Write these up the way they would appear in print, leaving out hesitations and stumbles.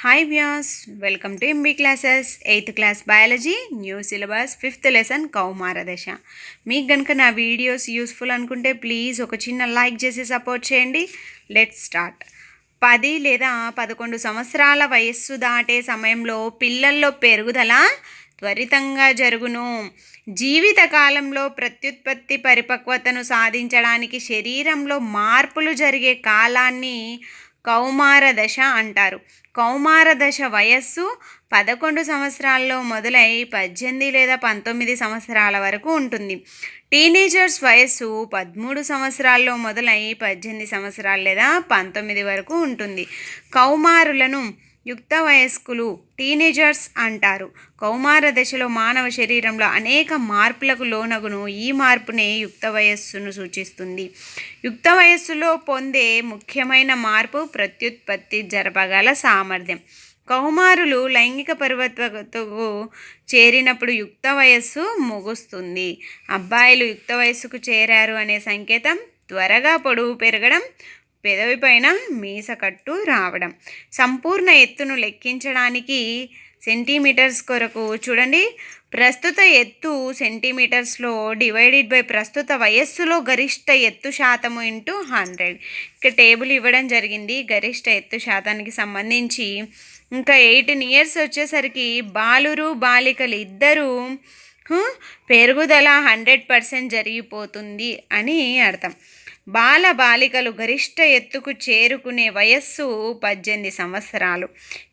Hi Vyas, welcome to MB classes. 8th class biology new syllabus 5th lesson కౌమార దశ. మీకు కనుక నా వీడియోస్ యూస్ఫుల్ అనుకుంటే ప్లీజ్ ఒక చిన్న లైక్ చేసి సపోర్ట్ చేయండి. Let's start. 10 లేదా 11 సంవత్సరాల వయస్సు దాటే సమయంలో పిల్లల్లో పెరుగుదల త్వరితంగా జరుగును. జీవితకాలంలో ప్రత్యుత్పత్తి పరిపక్వతను సాధించడానికి శరీరంలో మార్పులు జరిగే కాలాన్ని కౌమార దశ అంటారు. కౌమార దశ వయస్సు 11 సంవత్సరాల్లో మొదలై 18 లేదా 19 సంవత్సరాల వరకు ఉంటుంది. టీనేజర్స్ వయస్సు 13 సంవత్సరాల్లో మొదలై 18 సంవత్సరాలు లేదా 19 వరకు ఉంటుంది. కౌమారులను యుక్త వయస్కులు టీనేజర్స్ అంటారు. కౌమార దశలో మానవ శరీరంలో అనేక మార్పులకు లోనగును. ఈ మార్పునే యుక్త వయస్సును సూచిస్తుంది. యుక్త వయస్సులో పొందే ముఖ్యమైన మార్పు ప్రత్యుత్పత్తి జరపగల సామర్థ్యం. కౌమారులు లైంగిక పరిపక్వతకు చేరినప్పుడు యుక్త వయస్సు ముగుస్తుంది. అబ్బాయిలు యుక్త వయస్సుకు చేరారు అనే సంకేతం త్వరగా పొడవు పెరగడం, పెదవిపైన మీసకట్టు రావడం. సంపూర్ణ ఎత్తును లెక్కించడానికి సెంటీమీటర్స్ కొరకు చూడండి. ప్రస్తుత ఎత్తు సెంటీమీటర్స్లో డివైడెడ్ బై ప్రస్తుత వయస్సులో గరిష్ట ఎత్తు శాతము ఇంటూ 100. ఇక టేబుల్ ఇవ్వడం జరిగింది గరిష్ట ఎత్తు శాతానికి సంబంధించి. ఇంకా 18 years వచ్చేసరికి బాలురు బాలికలు ఇద్దరు పెరుగుదల 100% జరిగిపోతుంది అని అర్థం. బాల బాలికలు గరిష్ట ఎత్తుకు చేరుకునే వయస్సు 18 సంవత్సరాలు.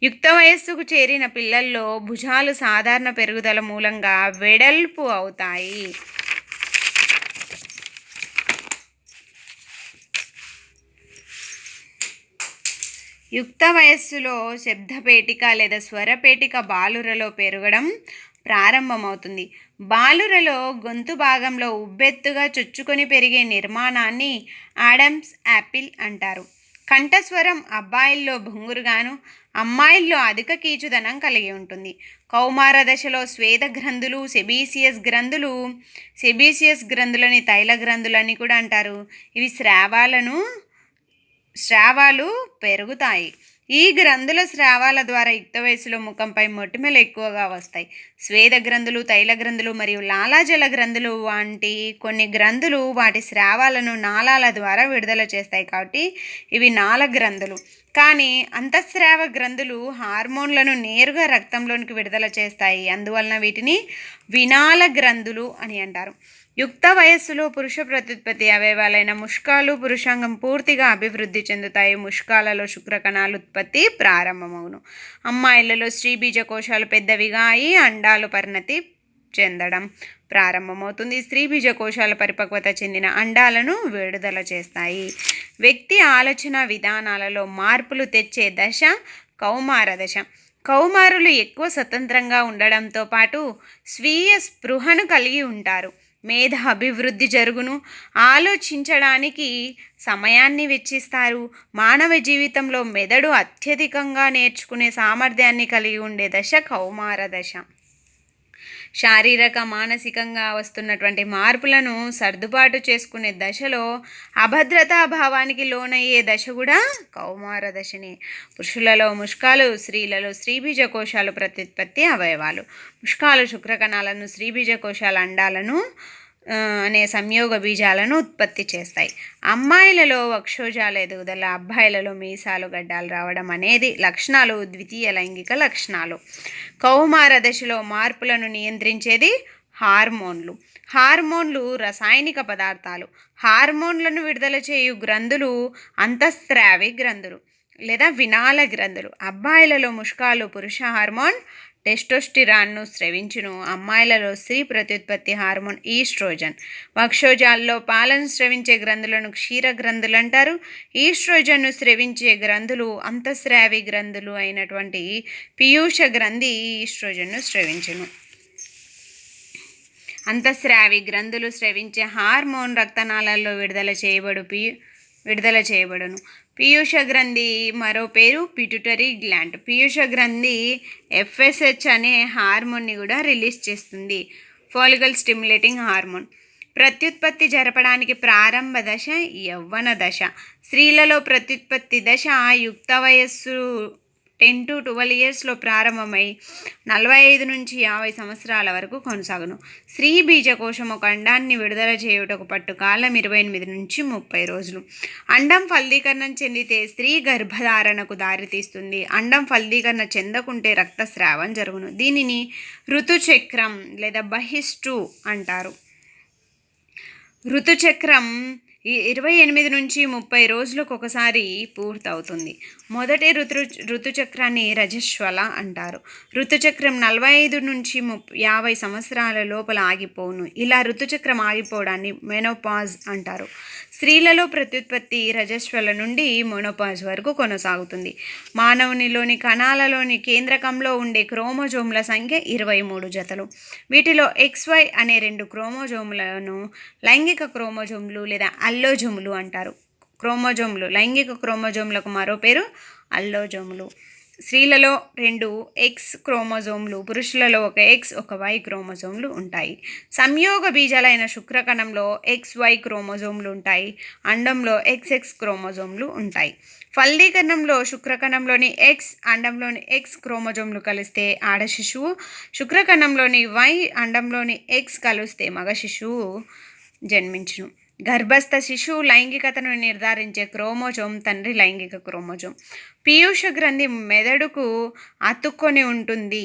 యుక్త వయస్సుకు చేరిన పిల్లల్లో భుజాలు సాధారణ పెరుగుదల మూలంగా వెడల్పు అవుతాయి. యుక్త వయస్సులో శబ్దపేటిక లేదా స్వరపేటిక బాలురలో పెరగడం ప్రారంభమవుతుంది. బాలురలో గొంతు భాగంలో ఉబ్బెత్తుగా చొచ్చుకొని పెరిగే నిర్మాణాన్ని ఆడమ్స్ యాపిల్ అంటారు. కంఠస్వరం అబ్బాయిల్లో బొంగురుగాను, అమ్మాయిల్లో అధిక కీచుదనం కలిగి ఉంటుంది. కౌమార దశలో స్వేద గ్రంథులు, సెబీసియస్ గ్రంథులని తైల గ్రంథులని కూడా అంటారు. ఇవి స్రావాలు పెరుగుతాయి. ఈ గ్రంథుల స్రావాల ద్వారా యుక్త వయసులో ముఖంపై మొటిమలు ఎక్కువగా వస్తాయి. స్వేద గ్రంథులు, తైల గ్రంథులు మరియు లాలాజల గ్రంథులు వంటి కొన్ని గ్రంథులు వాటి స్రావాలను నాళాల ద్వారా విడుదల చేస్తాయి. కాబట్టి ఇవి నాళ గ్రంథులు. కానీ అంతఃస్రావ గ్రంథులు హార్మోన్లను నేరుగా రక్తంలోనికి విడుదల చేస్తాయి. అందువలన వీటిని వినాళ గ్రంథులు అని అంటారు. యుక్త వయస్సులో పురుష ప్రత్యుత్పత్తి అవయవాలైన ముష్కాలు, పురుషాంగం పూర్తిగా అభివృద్ధి చెందుతాయి. ముష్కాలలో శుక్రకణాలు ఉత్పత్తి ప్రారంభమవును. అమ్మాయిలలో స్త్రీబీజ కోశాలు పెద్దవిగా అయి అండాలు పరిణతి చెందడం ప్రారంభమవుతుంది. స్త్రీబీజ కోశాల పరిపక్వత చెందిన అండాలను విడుదల చేస్తాయి. వ్యక్తి ఆలోచన విధానాలలో మార్పులు తెచ్చే దశ కౌమార దశ. కౌమారులు ఎక్కువ స్వతంత్రంగా ఉండడంతో పాటు స్వీయ స్పృహను కలిగి ఉంటారు. మేధ అభివృద్ధి జరుగును. ఆలోచించడానికి సమయాన్ని వెచ్చిస్తారు. మానవ జీవితంలో మెదడు అత్యధికంగా నేర్చుకునే సామర్థ్యాన్ని కలిగి ఉండే దశ కౌమార దశ. శారీరక మానసికంగా వస్తున్నటువంటి మార్పులను సర్దుబాటు చేసుకునే దశలో అభద్రతా భావానికి లోనయ్యే దశ కూడా కౌమార దశనే. పురుషులలో ముష్కాలు, స్త్రీలలో స్త్రీబీజ కోశాలు ప్రత్యుత్పత్తి అవయవాలు. ముష్కాలు శుక్రకణాలను, స్త్రీబీజ కోశాల అండాలను అనే సంయోగ బీజాలను ఉత్పత్తి చేస్తాయి. అమ్మాయిలలో వక్షోజాల ఎదుగుదల, అబ్బాయిలలో మీసాలు గడ్డాలు రావడం అనేది లక్షణాలు ద్వితీయ లైంగిక లక్షణాలు. కౌమార దశలో మార్పులను నియంత్రించేది హార్మోన్లు. హార్మోన్లు రసాయనిక పదార్థాలు. హార్మోన్లను విడుదల చేయు గ్రంథులు అంతఃస్రావి గ్రంథులు లేదా వినాళ గ్రంథులు. అబ్బాయిలలో ముష్కాలు పురుష హార్మోన్ టెస్టోస్టిరాన్ను స్రవించును. అమ్మాయిలలో స్త్రీ ప్రత్యుత్పత్తి హార్మోన్ ఈస్ట్రోజన్. వక్షోజాల్లో పాలను స్రవించే గ్రంథులను క్షీర గ్రంథులు అంటారు. ఈస్ట్రోజన్ను స్రవించే గ్రంథులు అంతఃస్రావి గ్రంథులు అయినటువంటి పీయూష గ్రంథి ఈస్ట్రోజన్ను స్రవించును. అంతఃస్రావి గ్రంథులు స్రవించే హార్మోన్ రక్తనాళాల్లో విడుదల చేయబడును. పీయూష గ్రంథి మరో పేరు పిట్యూటరీ గ్లాండ్. పీయూష గ్రంథి FSH అనే హార్మోన్ని కూడా రిలీజ్ చేస్తుంది, ఫాలికల్ స్టిమ్యులేటింగ్ హార్మోన్. ప్రత్యుత్పత్తి జరపడానికి ప్రారంభ దశ యవ్వన దశ. స్త్రీలలో ప్రత్యుత్పత్తి దశ యుక్త వయస్సు 10 to 12 ఇయర్స్లో ప్రారంభమై 45 నుంచి 50 సంవత్సరాల వరకు కొనసాగును. స్త్రీ బీజకోశం ఒక అండాన్ని విడుదల చేయుటకు పట్టు కాలం 28 నుంచి 30 రోజులు. అండం ఫలదీకరణం చెందితే స్త్రీ గర్భధారణకు దారితీస్తుంది. అండం ఫలదీకరణ చెందకుంటే రక్తస్రావం జరుగును. దీనిని ఋతుచక్రం లేదా బహిష్టు అంటారు. ఋతుచక్రం 28 నుంచి 30 రోజులకు ఒకసారి పూర్తవుతుంది. మొదటి ఋతుచక్రాన్ని రజస్వల అంటారు. ఋతుచక్రం 45 నుంచి 50 సంవత్సరాల లోపల ఆగిపోను. ఇలా ఋతుచక్రం ఆగిపోవడాన్ని మెనోపాజ్ అంటారు. స్త్రీలలో ప్రత్యుత్పత్తి రజస్వల నుండి మెనోపాజ్ వరకు కొనసాగుతుంది. మానవునిలోని కణాలలోని కేంద్రకంలో ఉండే క్రోమోజోముల సంఖ్య 23 జతలు. వీటిలో XY అనే 2 క్రోమోజోములను లైంగిక క్రోమోజోములు లేదా అల్లోజోములు అంటారు. లైంగిక క్రోమోజోములకు మరో పేరు అల్లోజోములు. స్త్రీలలో 2 X క్రోమోజోములు, పురుషులలో ఒక X ఒక Y క్రోమోజోములు ఉంటాయి. సంయోగ బీజాలైన శుక్రకణంలో XY క్రోమోజోములు ఉంటాయి. అండంలో XX క్రోమోజోములు ఉంటాయి. ఫలదీకరణంలో శుక్రకణంలోని X, అండంలోని X క్రోమోజోములు కలిస్తే ఆడ శిశువు, శుక్రకణంలోని Y, అండంలోని X కలిస్తే మగ శిశువు జన్మించును. గర్భస్థ శిశువు లైంగికతను నిర్ధారించే క్రోమోజోమ్ తండ్రి లైంగిక క్రోమోజోమ్. పీయూష గ్రంథి మెదడుకు అతుక్కొని ఉంటుంది.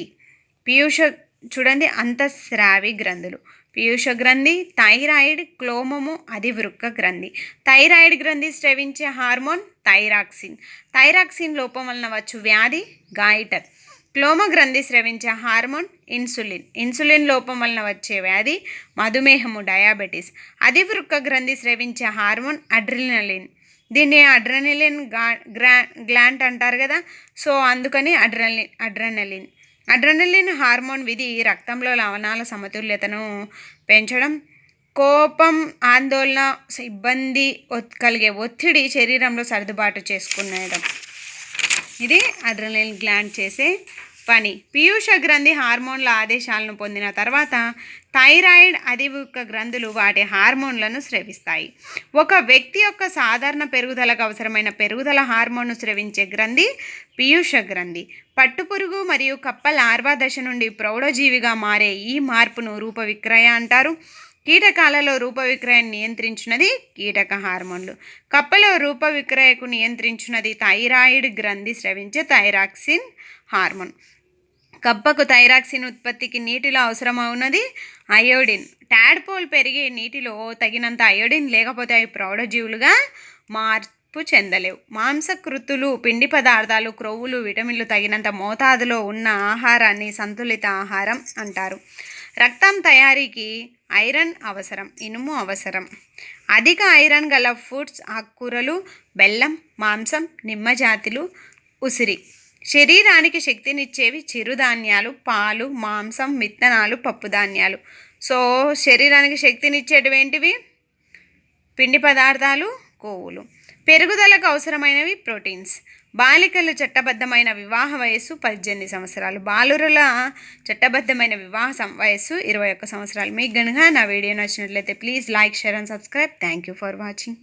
చూడండి అంతఃస్రావి గ్రంథులు. పీయూష గ్రంథి, థైరాయిడ్, క్లోమము, అధివృక్క గ్రంథి. థైరాయిడ్ గ్రంథి స్రవించే హార్మోన్ థైరాక్సిన్. థైరాక్సిన్ లోపం వలన వచ్చు వ్యాధి గాయిటర్. క్లోమ గ్రంథి స్రవించే హార్మోన్ ఇన్సులిన్. ఇన్సులిన్ లోపం వలన వచ్చే వ్యాధి మధుమేహము డయాబెటీస్. అధివృక్క గ్రంథి స్రవించే హార్మోన్ అడ్రినలిన్. దీన్ని అడ్రినలిన్ గ్లాండ్ అంటారు కదా, సో అందుకని అడ్రినలిన్ హార్మోన్ విధి రక్తంలో లవణాల సమతుల్యతను పెంచడం, కోపం, ఆందోళన, ఇబ్బంది కలిగే ఒత్తిడి శరీరంలో సర్దుబాటు చేసుకునేయడం. ఇది అడ్రినలిన్ గ్లాండ్ చేసే పని. పీయూష గ్రంథి హార్మోన్ల ఆదేశాలను పొందిన తర్వాత థైరాయిడ్, అధివృక్క గ్రంథులు వాటి హార్మోన్లను స్రవిస్తాయి. ఒక వ్యక్తి యొక్క సాధారణ పెరుగుదలకు అవసరమైన పెరుగుదల హార్మోన్ను స్రవించే గ్రంథి పీయూష గ్రంథి. పట్టుపురుగు మరియు కప్ప లార్వా దశ నుండి ప్రౌఢజీవిగా మారే ఈ మార్పును రూపవిక్రయ అంటారు. కీటకాలలో రూపవిక్రయను నియంత్రించినది కీటక హార్మోన్లు. కప్పలో రూపవిక్రయకు నియంత్రించినది థైరాయిడ్ గ్రంథి స్రవించే థైరాక్సిన్ హార్మోన్. కప్పకు థైరాక్సిన్ ఉత్పత్తికి నీటిలో అవసరమవున్నది అయోడిన్. టాడ్పోల్ పెరిగే నీటిలో తగినంత అయోడిన్ లేకపోతే అవి ప్రౌఢజీవులుగా మార్పు చెందలేవు. మాంసకృతులు, పిండి పదార్థాలు, క్రొవ్వులు, విటమిన్లు తగినంత మోతాదులో ఉన్న ఆహారాన్ని సంతులిత ఆహారం అంటారు. రక్తం తయారీకి ఐరన్ అవసరం, ఇనుము అవసరం. అధిక ఐరన్ గల ఫుడ్స్ ఆకుకూరలు, బెల్లం, మాంసం, నిమ్మజాతులు, ఉసిరి. శరీరానికి శక్తినిచ్చేవి చిరుధాన్యాలు, పాలు, మాంసం, విత్తనాలు, పప్పుధాన్యాలు. సో శరీరానికి శక్తినిచ్చేటివేంటివి? పిండి పదార్థాలు, కొవ్వులు. పెరుగుదలకు అవసరమైనవి ప్రోటీన్స్. బాలికల చట్టబద్ధమైన వివాహ వయస్సు 18 సంవత్సరాలు. బాలురుల చట్టబద్ధమైన వివాహ వయస్సు 21 సంవత్సరాలు. మీకు కనుక నా వీడియో నచ్చినట్లయితే please like, share and subscribe. Thank you for watching.